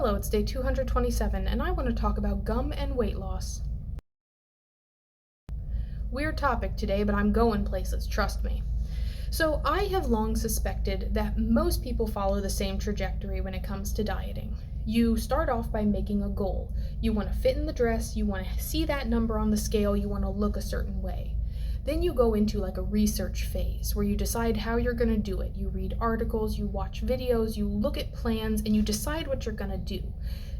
Hello, it's day 227, and I want to talk about gum and weight loss. Weird topic today, but I'm going places, trust me. So, I have long suspected that most people follow the same trajectory when it comes to dieting. You start off by making a goal. You want to fit in the dress, you want to see that number on the scale, you want to look a certain way. Then you go into like a research phase where you decide how you're going to do it. You read articles, you watch videos, you look at plans, and you decide what you're going to do.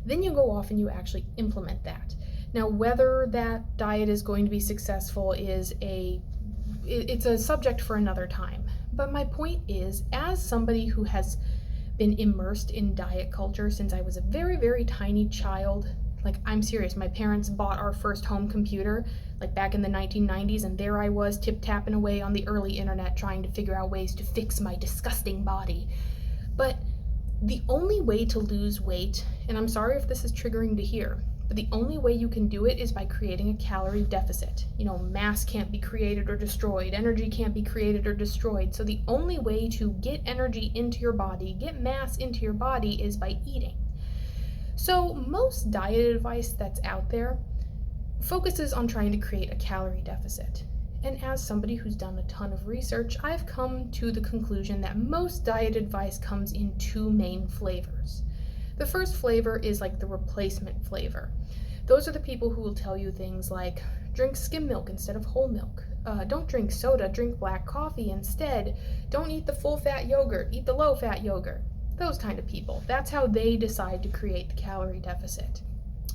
Then you go off and you actually implement that. Now, whether that diet is going to be successful it's a subject for another time. But my point is, as somebody who has been immersed in diet culture since I was a very, very tiny child, like, I'm serious, my parents bought our first home computer like back in the 1990s, and there I was tip-tapping away on the early internet trying to figure out ways to fix my disgusting body. But the only way to lose weight, and I'm sorry if this is triggering to hear, but the only way you can do it is by creating a calorie deficit. Mass can't be created or destroyed, energy can't be created or destroyed. So the only way to get energy into your body, get mass into your body, is by eating. So most diet advice that's out there focuses on trying to create a calorie deficit. And as somebody who's done a ton of research, I've come to the conclusion that most diet advice comes in two main flavors. The first flavor is like the replacement flavor. Those are the people who will tell you things like, drink skim milk instead of whole milk. Don't drink soda, drink black coffee instead. Don't eat the full-fat yogurt, eat the low-fat yogurt. Those kind of people. That's how they decide to create the calorie deficit.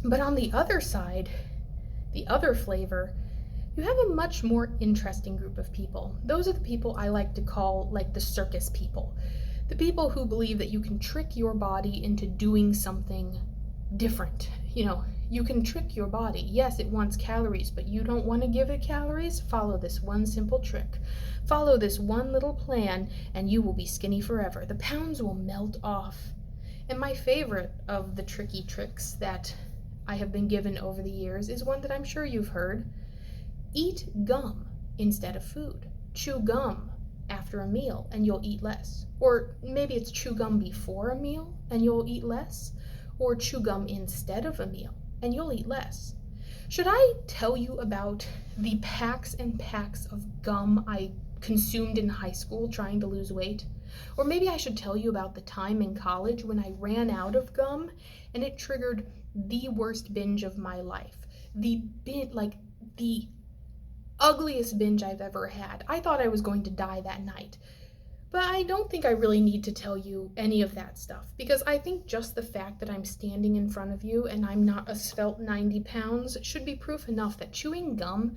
But on the other side, the other flavor, you have a much more interesting group of people. Those are the people I like to call like the circus people. The people who believe that you can trick your body into doing something different. You can trick your body. Yes, it wants calories, but you don't want to give it calories? Follow this one simple trick. Follow this one little plan, and you will be skinny forever. The pounds will melt off. And my favorite of the tricky tricks that I have been given over the years is one that I'm sure you've heard. Eat gum instead of food. Chew gum after a meal and you'll eat less. Or maybe it's chew gum before a meal and you'll eat less. Or chew gum instead of a meal and you'll eat less. Should I tell you about the packs and packs of gum I consumed in high school trying to lose weight? Or maybe I should tell you about the time in college when I ran out of gum and it triggered the worst binge of my life. The ugliest binge I've ever had. I thought I was going to die that night. But I don't think I really need to tell you any of that stuff, because I think just the fact that I'm standing in front of you and I'm not a svelte 90 pounds should be proof enough that chewing gum,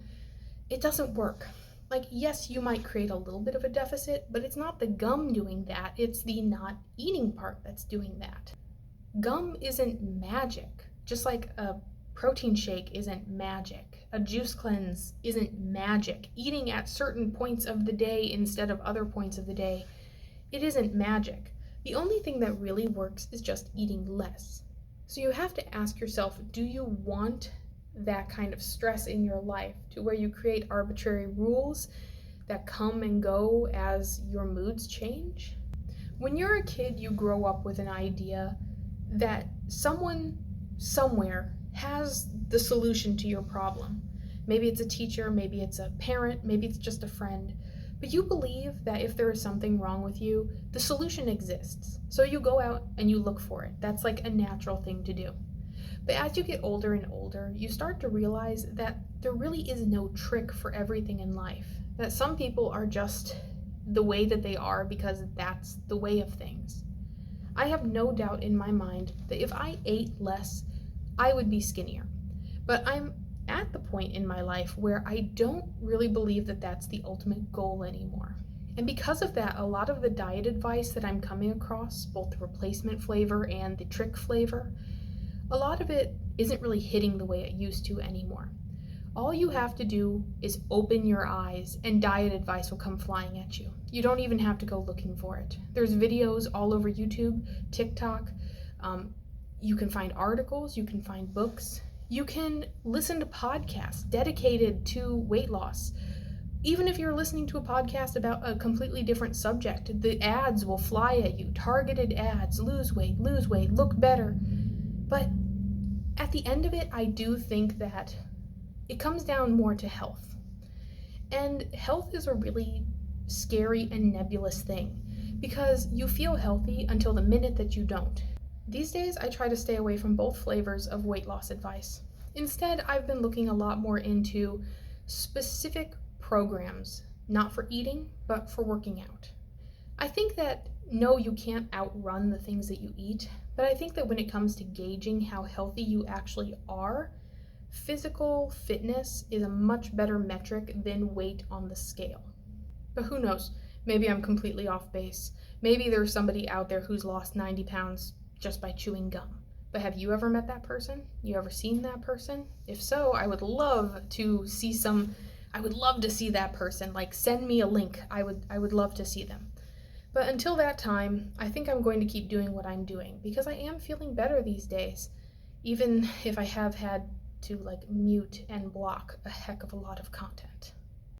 it doesn't work. Like, yes, you might create a little bit of a deficit, but it's not the gum doing that, it's the not eating part that's doing that. Gum isn't magic, just like a protein shake isn't magic. A juice cleanse isn't magic. Eating at certain points of the day instead of other points of the day, it isn't magic. The only thing that really works is just eating less. So you have to ask yourself, do you want that kind of stress in your life to where you create arbitrary rules that come and go as your moods change? When you're a kid, you grow up with an idea that someone somewhere has the solution to your problem. Maybe it's a teacher, maybe it's a parent, maybe it's just a friend. But you believe that if there is something wrong with you, the solution exists. So you go out and you look for it. That's like a natural thing to do. But as you get older and older, you start to realize that there really is no trick for everything in life. That some people are just the way that they are because that's the way of things. I have no doubt in my mind that if I ate less, I would be skinnier. But I'm at the point in my life where I don't really believe that that's the ultimate goal anymore. And because of that, a lot of the diet advice that I'm coming across, both the replacement flavor and the trick flavor, a lot of it isn't really hitting the way it used to anymore. All you have to do is open your eyes and diet advice will come flying at you. You don't even have to go looking for it. There's videos all over YouTube, TikTok. You can find articles, you can find books. You can listen to podcasts dedicated to weight loss. Even if you're listening to a podcast about a completely different subject, the ads will fly at you, targeted ads, lose weight, look better. But at the end of it, I do think that it comes down more to health. And health is a really scary and nebulous thing because you feel healthy until the minute that you don't. These days, I try to stay away from both flavors of weight loss advice. Instead, I've been looking a lot more into specific programs, not for eating, but for working out. I think that no, you can't outrun the things that you eat, but I think that when it comes to gauging how healthy you actually are, physical fitness is a much better metric than weight on the scale. But who knows? Maybe I'm completely off base. Maybe there's somebody out there who's lost 90 pounds just by chewing gum. But have you ever met that person? You ever seen that person? If so, I would love to see that person. Like, send me a link. I would love to see them. But until that time, I think I'm going to keep doing what I'm doing because I am feeling better these days, even if I have had to mute and block a heck of a lot of content.